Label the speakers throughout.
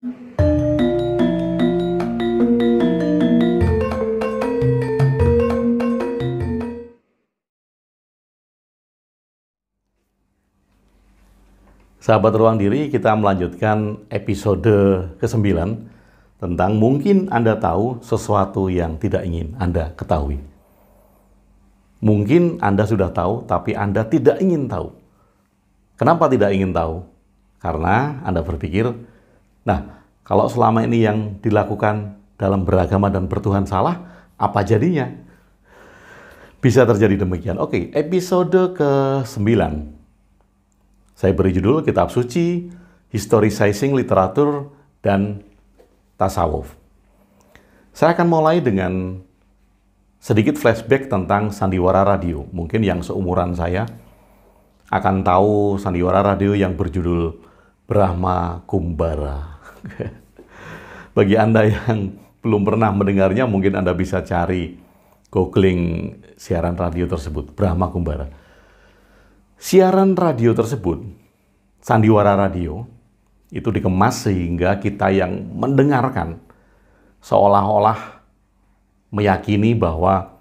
Speaker 1: Sahabat Ruang Diri, kita melanjutkan episode ke-9 tentang mungkin Anda tahu sesuatu yang tidak ingin Anda ketahui. Mungkin Anda sudah tahu, tapi Anda tidak ingin tahu. Kenapa tidak ingin tahu? Karena Anda berpikir, nah, kalau selama ini yang dilakukan dalam beragama dan bertuhan salah, apa jadinya? Bisa terjadi demikian. Oke, episode ke-9. Saya beri judul Kitab Suci, Historicizing Literatur, dan Tasawuf. Saya akan mulai dengan sedikit flashback tentang sandiwara radio. Mungkin yang seumuran saya akan tahu sandiwara radio yang berjudul Brahma Kumbara. Bagi Anda yang belum pernah mendengarnya, mungkin Anda bisa cari googling siaran radio tersebut, Brahma Kumbara. Siaran radio tersebut, sandiwara radio, itu dikemas sehingga kita yang mendengarkan seolah-olah meyakini bahwa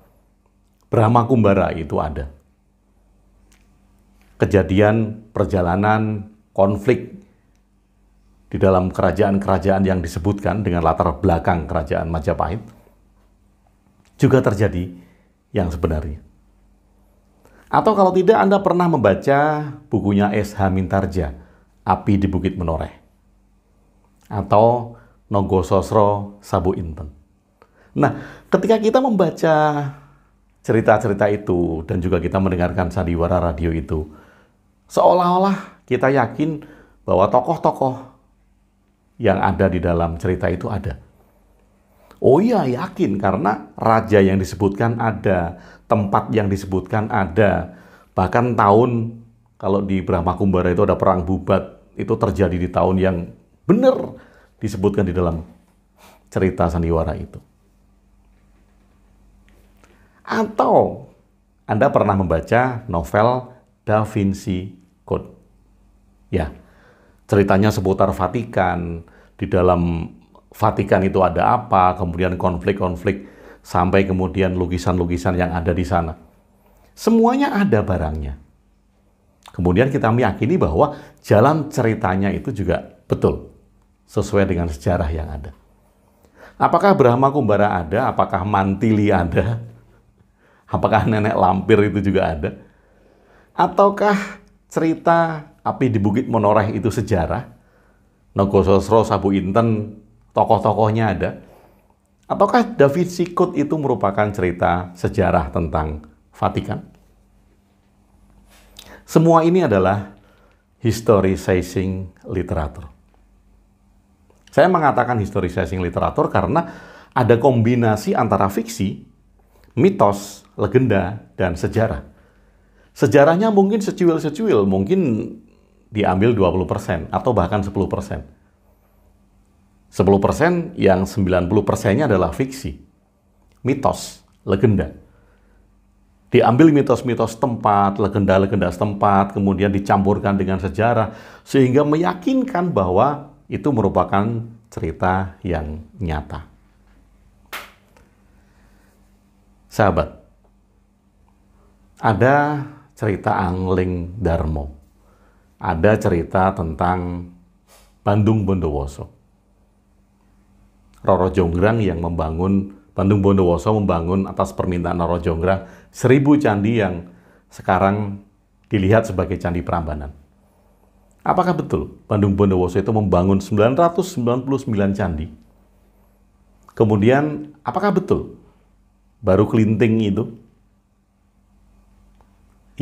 Speaker 1: Brahma Kumbara itu ada. Kejadian, perjalanan, konflik di dalam kerajaan-kerajaan yang disebutkan dengan latar belakang kerajaan Majapahit juga terjadi yang sebenarnya. Atau kalau tidak, Anda pernah membaca bukunya S.H. Mintarja, Api di Bukit Menoreh, atau Nogososro Sabu Inten. Nah, ketika kita membaca cerita-cerita itu dan juga kita mendengarkan sandiwara radio itu, seolah-olah kita yakin bahwa tokoh-tokoh yang ada di dalam cerita itu ada. Oh iya, yakin karena raja yang disebutkan ada, tempat yang disebutkan ada, bahkan tahun, kalau di Brahma Kumbara itu ada perang Bubat, itu terjadi di tahun yang benar disebutkan di dalam cerita sandiwara itu. Atau Anda pernah membaca novel Da Vinci Code. Ya, ceritanya seputar Vatikan. Di dalam Vatikan itu ada apa, kemudian konflik-konflik, sampai kemudian lukisan-lukisan yang ada di sana. Semuanya ada barangnya. Kemudian kita meyakini bahwa jalan ceritanya itu juga betul, sesuai dengan sejarah yang ada. Apakah Brahma Kumbara ada? Apakah Mantili ada? Apakah nenek lampir itu juga ada? Ataukah cerita Api di Bukit Menoreh itu sejarah? Nogososro Sabu Inten, tokoh-tokohnya ada? Ataukah Da Vinci Code itu merupakan cerita sejarah tentang Vatikan? Semua ini adalah historicizing literatur. Saya mengatakan historicizing literatur karena ada kombinasi antara fiksi, mitos, legenda, dan sejarah. Sejarahnya mungkin secuil-secuil, mungkin diambil 20% atau bahkan 10%. 10% yang 90%-nya adalah fiksi, mitos, legenda. Diambil mitos-mitos tempat, legenda-legenda setempat, kemudian dicampurkan dengan sejarah, sehingga meyakinkan bahwa itu merupakan cerita yang nyata. Sahabat, ada cerita Angling Darmo, ada cerita tentang Bandung Bondowoso. Roro Jonggrang yang membangun, Bandung Bondowoso membangun atas permintaan Roro Jonggrang 1000 candi yang sekarang dilihat sebagai Candi Prambanan. Apakah betul Bandung Bondowoso itu membangun 999 candi? Kemudian, apakah betul Baru Kelinting itu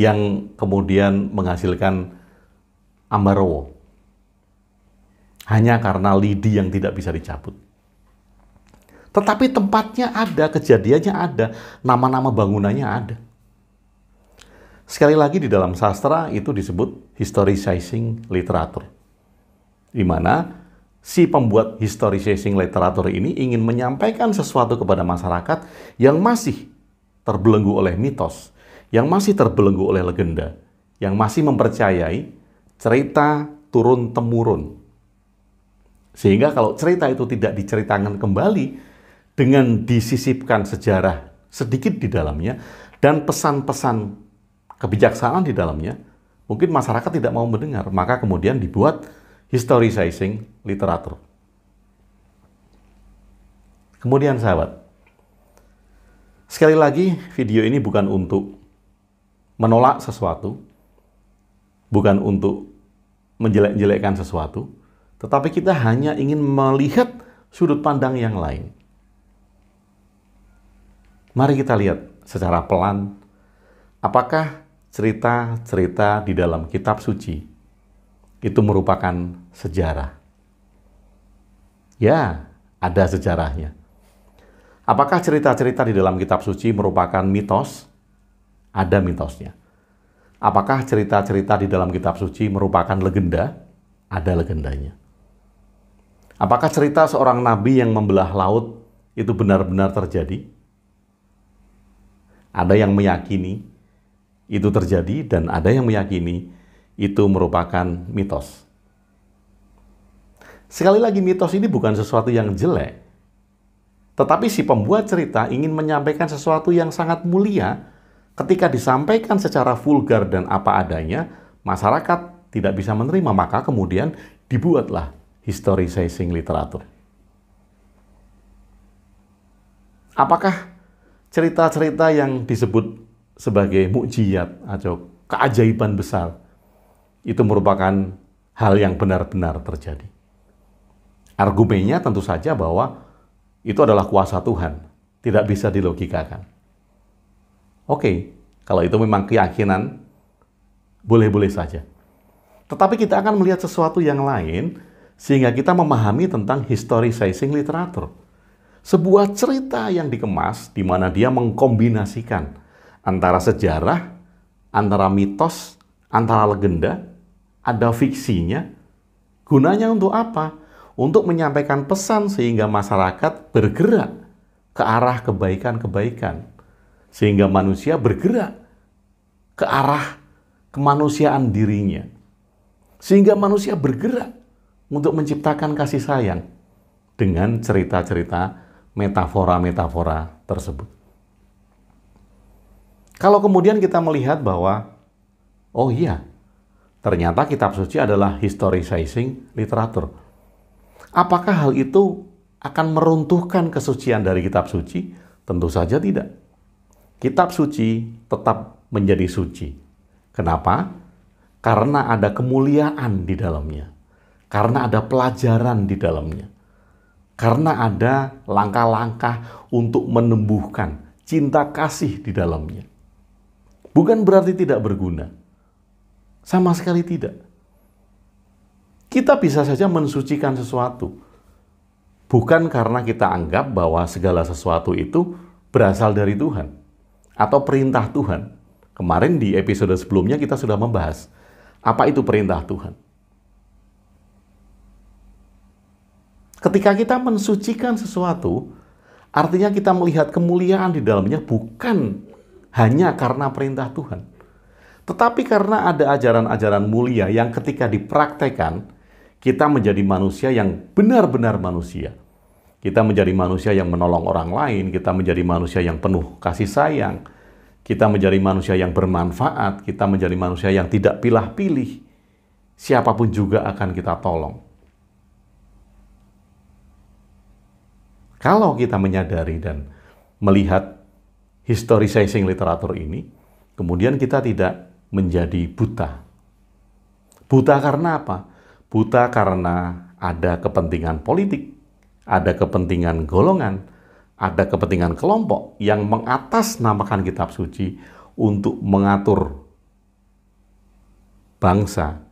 Speaker 1: yang kemudian menghasilkan Ambarawa hanya karena lidi yang tidak bisa dicabut? Tetapi tempatnya ada, kejadiannya ada, nama-nama bangunannya ada. Sekali lagi di dalam sastra itu disebut historicizing literatur, di mana si pembuat historicizing literatur ini ingin menyampaikan sesuatu kepada masyarakat yang masih terbelenggu oleh mitos, yang masih terbelenggu oleh legenda, yang masih mempercayai cerita turun-temurun. Sehingga kalau cerita itu tidak diceritakan kembali dengan disisipkan sejarah sedikit di dalamnya dan pesan-pesan kebijaksanaan di dalamnya, mungkin masyarakat tidak mau mendengar. Maka kemudian dibuat historicizing literatur. Kemudian sahabat, sekali lagi video ini bukan untuk menolak sesuatu, bukan untuk menjelek-jelekkan sesuatu, tetapi kita hanya ingin melihat sudut pandang yang lain. Mari kita lihat secara pelan, apakah cerita-cerita di dalam kitab suci itu merupakan sejarah? Ya, ada sejarahnya. Apakah cerita-cerita di dalam kitab suci merupakan mitos? Ada mitosnya. Apakah cerita-cerita di dalam kitab suci merupakan legenda? Ada legendanya. Apakah cerita seorang nabi yang membelah laut itu benar-benar terjadi? Ada yang meyakini itu terjadi dan ada yang meyakini itu merupakan mitos. Sekali lagi, mitos ini bukan sesuatu yang jelek, tetapi si pembuat cerita ingin menyampaikan sesuatu yang sangat mulia. Ketika disampaikan secara vulgar dan apa adanya, masyarakat tidak bisa menerima, maka kemudian dibuatlah historicizing literatur. Apakah cerita-cerita yang disebut sebagai mukjizat atau keajaiban besar itu merupakan hal yang benar-benar terjadi? Argumennya tentu saja bahwa itu adalah kuasa Tuhan, tidak bisa dilogikakan. Oke, kalau itu memang keyakinan, boleh-boleh saja. Tetapi kita akan melihat sesuatu yang lain, sehingga kita memahami tentang historicizing literatur. Sebuah cerita yang dikemas, di mana dia mengkombinasikan antara sejarah, antara mitos, antara legenda, ada fiksinya. Gunanya untuk apa? Untuk menyampaikan pesan sehingga masyarakat bergerak ke arah kebaikan-kebaikan. Sehingga manusia bergerak ke arah kemanusiaan dirinya. Sehingga manusia bergerak untuk menciptakan kasih sayang dengan cerita-cerita metafora-metafora tersebut. Kalau kemudian kita melihat bahwa, oh iya, ternyata kitab suci adalah historicizing literatur. Apakah hal itu akan meruntuhkan kesucian dari kitab suci? Tentu saja tidak. Kitab suci tetap menjadi suci. Kenapa? Karena ada kemuliaan di dalamnya. Karena ada pelajaran di dalamnya. Karena ada langkah-langkah untuk menumbuhkan cinta kasih di dalamnya. Bukan berarti tidak berguna. Sama sekali tidak. Kita bisa saja mensucikan sesuatu. Bukan karena kita anggap bahwa segala sesuatu itu berasal dari Tuhan. Atau perintah Tuhan. Kemarin di episode sebelumnya kita sudah membahas. Apa itu perintah Tuhan? Ketika kita mensucikan sesuatu, artinya kita melihat kemuliaan di dalamnya bukan hanya karena perintah Tuhan. Tetapi karena ada ajaran-ajaran mulia yang ketika dipraktekkan, kita menjadi manusia yang benar-benar manusia. Kita menjadi manusia yang menolong orang lain, kita menjadi manusia yang penuh kasih sayang, kita menjadi manusia yang bermanfaat, kita menjadi manusia yang tidak pilih-pilih. Siapapun juga akan kita tolong. Kalau kita menyadari dan melihat historicizing literatur ini, kemudian kita tidak menjadi buta. Buta karena apa? Buta karena ada kepentingan politik, ada kepentingan golongan, ada kepentingan kelompok yang mengatasnamakan kitab suci untuk mengatur bangsa,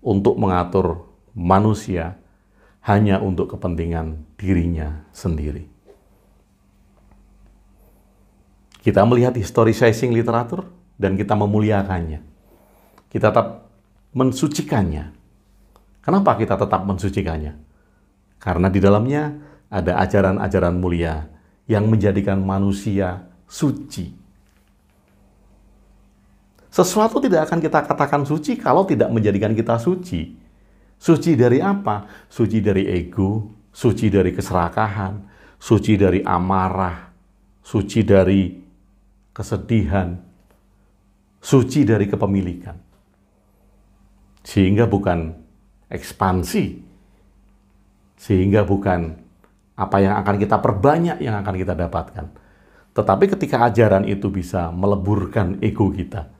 Speaker 1: untuk mengatur manusia, hanya untuk kepentingan dirinya sendiri. Kita melihat historicizing literatur dan kita memuliakannya. Kita tetap mensucikannya. Kenapa kita tetap mensucikannya? Karena di dalamnya ada ajaran-ajaran mulia yang menjadikan manusia suci. Sesuatu tidak akan kita katakan suci kalau tidak menjadikan kita suci. Suci dari apa? Suci dari ego, suci dari keserakahan, suci dari amarah, suci dari kesedihan, suci dari kepemilikan. Sehingga bukan ekspansi, sehingga bukan apa yang akan kita perbanyak yang akan kita dapatkan. Tetapi ketika ajaran itu bisa meleburkan ego kita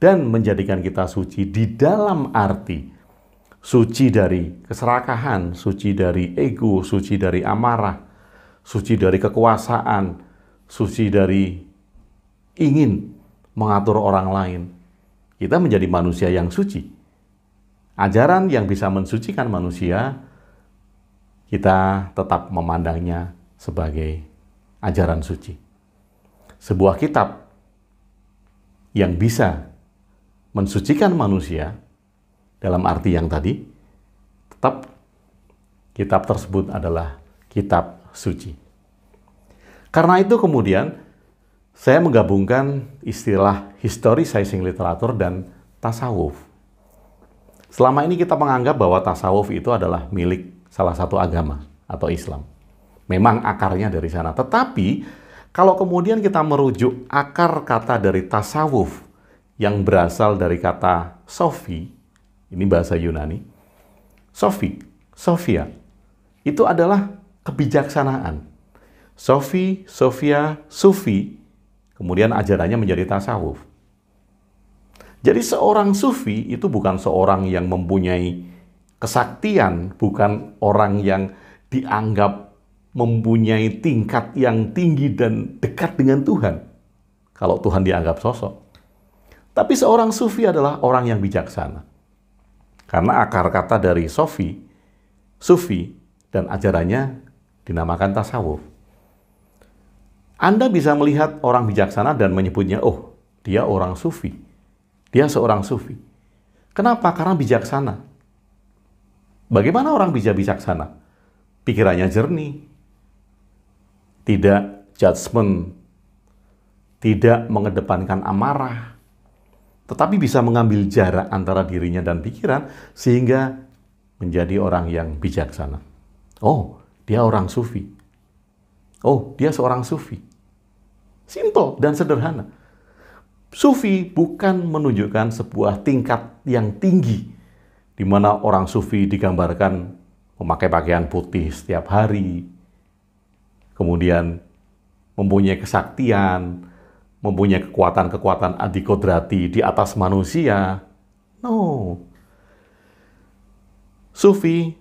Speaker 1: dan menjadikan kita suci di dalam arti suci dari keserakahan, suci dari ego, suci dari amarah, suci dari kekuasaan, suci dari ingin mengatur orang lain, kita menjadi manusia yang suci. Ajaran yang bisa mensucikan manusia, kita tetap memandangnya sebagai ajaran suci. Sebuah kitab yang bisa mensucikan manusia, dalam arti yang tadi, tetap kitab tersebut adalah kitab suci. Karena itu kemudian saya menggabungkan istilah historicizing literatur dan tasawuf. Selama ini kita menganggap bahwa tasawuf itu adalah milik salah satu agama atau Islam. Memang akarnya dari sana. Tetapi kalau kemudian kita merujuk akar kata dari tasawuf yang berasal dari kata sofi, ini bahasa Yunani, Sophia, itu adalah kebijaksanaan. Sofi, Sophia, Sufi, kemudian ajarannya menjadi tasawuf. Jadi seorang sufi itu bukan seorang yang mempunyai kesaktian, bukan orang yang dianggap mempunyai tingkat yang tinggi dan dekat dengan Tuhan. Kalau Tuhan dianggap sosok. Tapi seorang sufi adalah orang yang bijaksana. Karena akar kata dari sufi, dan ajarannya dinamakan tasawuf. Anda bisa melihat orang bijaksana dan menyebutnya, oh, dia orang sufi. Dia seorang sufi. Kenapa? Karena bijaksana. Bagaimana orang bisa bijaksana? Pikirannya jernih, tidak judgement, tidak mengedepankan amarah, tetapi bisa mengambil jarak antara dirinya dan pikiran sehingga menjadi orang yang bijaksana. Oh, dia orang sufi. Oh, dia seorang sufi. Simple dan sederhana. Sufi bukan menunjukkan sebuah tingkat yang tinggi di mana orang sufi digambarkan memakai pakaian putih setiap hari, kemudian mempunyai kesaktian, mempunyai kekuatan-kekuatan adikodrati di atas manusia. No. Sufi,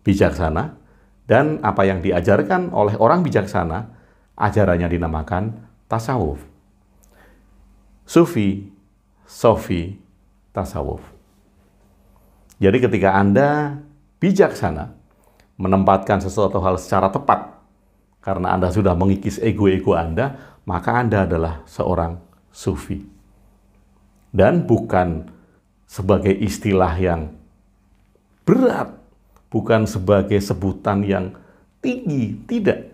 Speaker 1: bijaksana, dan apa yang diajarkan oleh orang bijaksana, ajarannya dinamakan tasawuf. Sufi, tasawuf. Jadi ketika Anda bijaksana, menempatkan sesuatu hal secara tepat, karena Anda sudah mengikis ego-ego Anda, maka Anda adalah seorang sufi. Dan bukan sebagai istilah yang berat, bukan sebagai sebutan yang tinggi, tidak.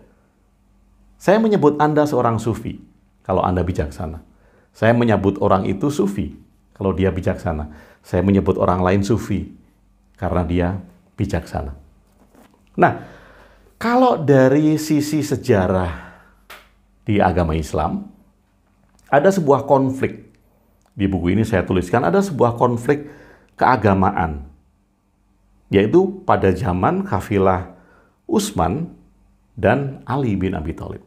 Speaker 1: Saya menyebut Anda seorang sufi kalau Anda bijaksana. Saya menyebut orang itu sufi kalau dia bijaksana. Saya menyebut orang lain sufi karena dia bijaksana. Nah, kalau dari sisi sejarah di agama Islam, ada sebuah konflik. Di buku ini saya tuliskan ada sebuah konflik keagamaan, yaitu pada zaman kafilah Utsman dan Ali bin Abi Thalib.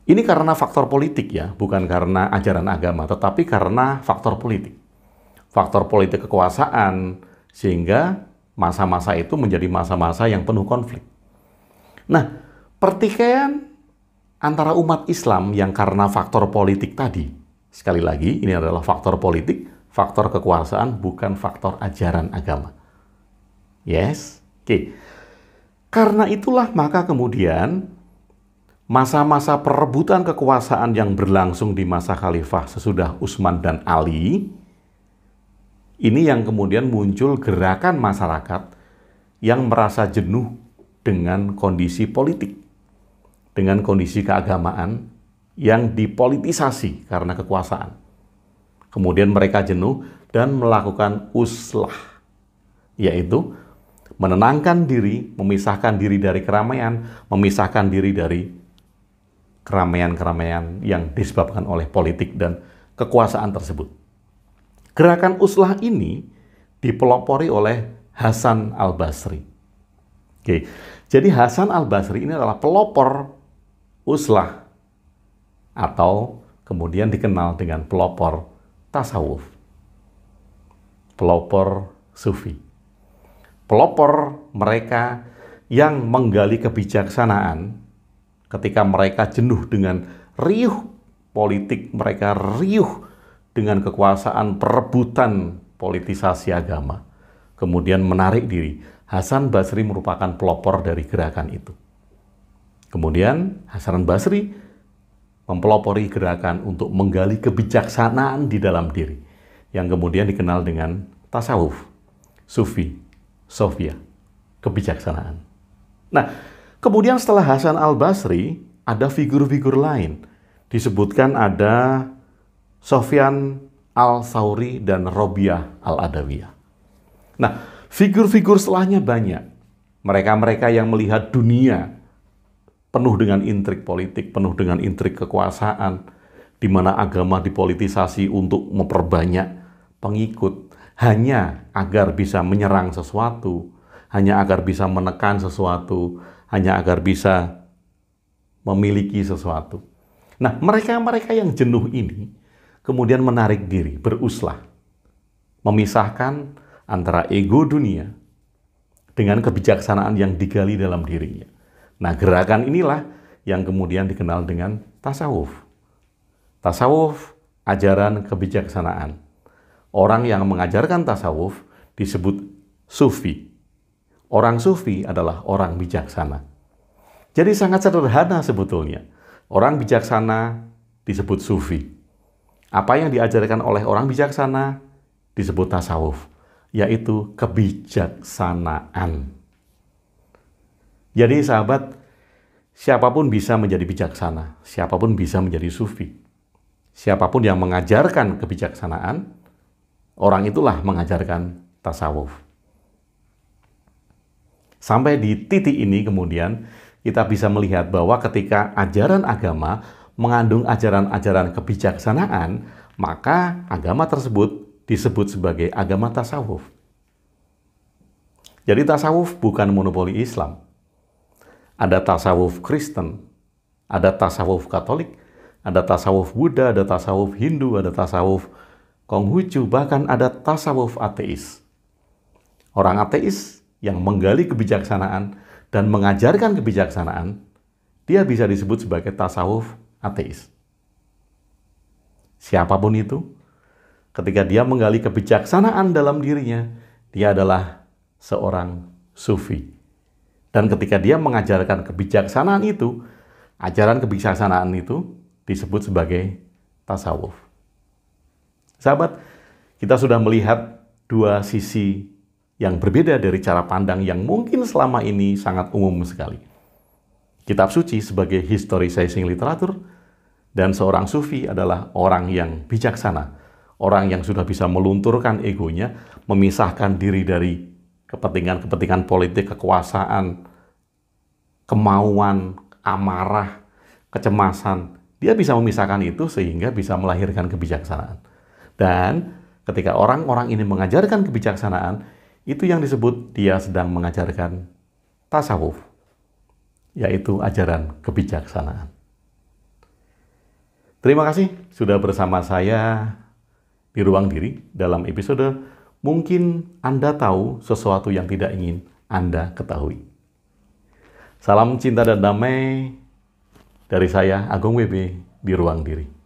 Speaker 1: Ini karena faktor politik ya, bukan karena ajaran agama, tetapi karena faktor politik. Faktor politik kekuasaan, sehingga masa-masa itu menjadi masa-masa yang penuh konflik. Nah, pertikaian antara umat Islam yang karena faktor politik tadi, sekali lagi ini adalah faktor politik, faktor kekuasaan, bukan faktor ajaran agama. Yes? Oke. Karena itulah maka kemudian masa-masa perebutan kekuasaan yang berlangsung di masa khalifah sesudah Utsman dan Ali, ini yang kemudian muncul gerakan masyarakat yang merasa jenuh dengan kondisi politik, dengan kondisi keagamaan yang dipolitisasi karena kekuasaan. Kemudian mereka jenuh, dan melakukan uslah, yaitu menenangkan diri, memisahkan diri dari keramaian, memisahkan diri dari keramaian-keramaian yang disebabkan oleh politik dan kekuasaan tersebut. Gerakan uslah ini dipelopori oleh Hasan al-Basri. Oke, jadi Hasan al-Basri ini adalah pelopor uslah atau kemudian dikenal dengan pelopor tasawuf, pelopor sufi, pelopor mereka yang menggali kebijaksanaan ketika mereka jenuh dengan riuh politik, mereka riuh dengan kekuasaan perebutan politisasi agama, kemudian menarik diri. Hasan Basri merupakan pelopor dari gerakan itu. Kemudian Hasan Basri mempelopori gerakan untuk menggali kebijaksanaan di dalam diri, yang kemudian dikenal dengan tasawuf, sufi, sofia, kebijaksanaan. Nah, kemudian setelah Hasan al-Basri, ada figur-figur lain. Disebutkan ada Sofyan al-Thawri dan Robiah al-Adawiyah. Nah, figur-figur setelahnya banyak. Mereka-mereka yang melihat dunia penuh dengan intrik politik, penuh dengan intrik kekuasaan, di mana agama dipolitisasi untuk memperbanyak pengikut, hanya agar bisa menyerang sesuatu, hanya agar bisa menekan sesuatu, hanya agar bisa memiliki sesuatu. Nah, mereka-mereka yang jenuh ini kemudian menarik diri, beruslah, memisahkan antara ego dunia dengan kebijaksanaan yang digali dalam dirinya. Nah, gerakan inilah yang kemudian dikenal dengan tasawuf. Tasawuf, ajaran kebijaksanaan. Orang yang mengajarkan tasawuf disebut sufi. Orang sufi adalah orang bijaksana. Jadi sangat sederhana sebetulnya. Orang bijaksana disebut sufi. Apa yang diajarkan oleh orang bijaksana disebut tasawuf, yaitu kebijaksanaan. Jadi sahabat, siapapun bisa menjadi bijaksana, siapapun bisa menjadi sufi. Siapapun yang mengajarkan kebijaksanaan, orang itulah mengajarkan tasawuf. Sampai di titik ini kemudian kita bisa melihat bahwa ketika ajaran agama mengandung ajaran-ajaran kebijaksanaan, maka agama tersebut disebut sebagai agama tasawuf. Jadi tasawuf bukan monopoli Islam. Ada tasawuf Kristen, ada tasawuf Katolik, ada tasawuf Buddha, ada tasawuf Hindu, ada tasawuf Konghucu, bahkan ada tasawuf ateis. Orang ateis yang menggali kebijaksanaan dan mengajarkan kebijaksanaan, dia bisa disebut sebagai tasawuf ateis. Siapapun itu, ketika dia menggali kebijaksanaan dalam dirinya, dia adalah seorang sufi. Dan ketika dia mengajarkan kebijaksanaan itu, ajaran kebijaksanaan itu disebut sebagai tasawuf. Sahabat, kita sudah melihat dua sisi yang berbeda dari cara pandang yang mungkin selama ini sangat umum sekali. Kitab suci sebagai historicizing literatur, dan seorang sufi adalah orang yang bijaksana, orang yang sudah bisa melunturkan egonya, memisahkan diri dari kepentingan-kepentingan politik, kekuasaan, kemauan, amarah, kecemasan. Dia bisa memisahkan itu sehingga bisa melahirkan kebijaksanaan. Dan ketika orang-orang ini mengajarkan kebijaksanaan, itu yang disebut dia sedang mengajarkan tasawuf, yaitu ajaran kebijaksanaan. Terima kasih sudah bersama saya di Ruang Diri dalam episode Mungkin Anda Tahu Sesuatu Yang Tidak Ingin Anda Ketahui. Salam cinta dan damai dari saya, Agung WB, di Ruang Diri.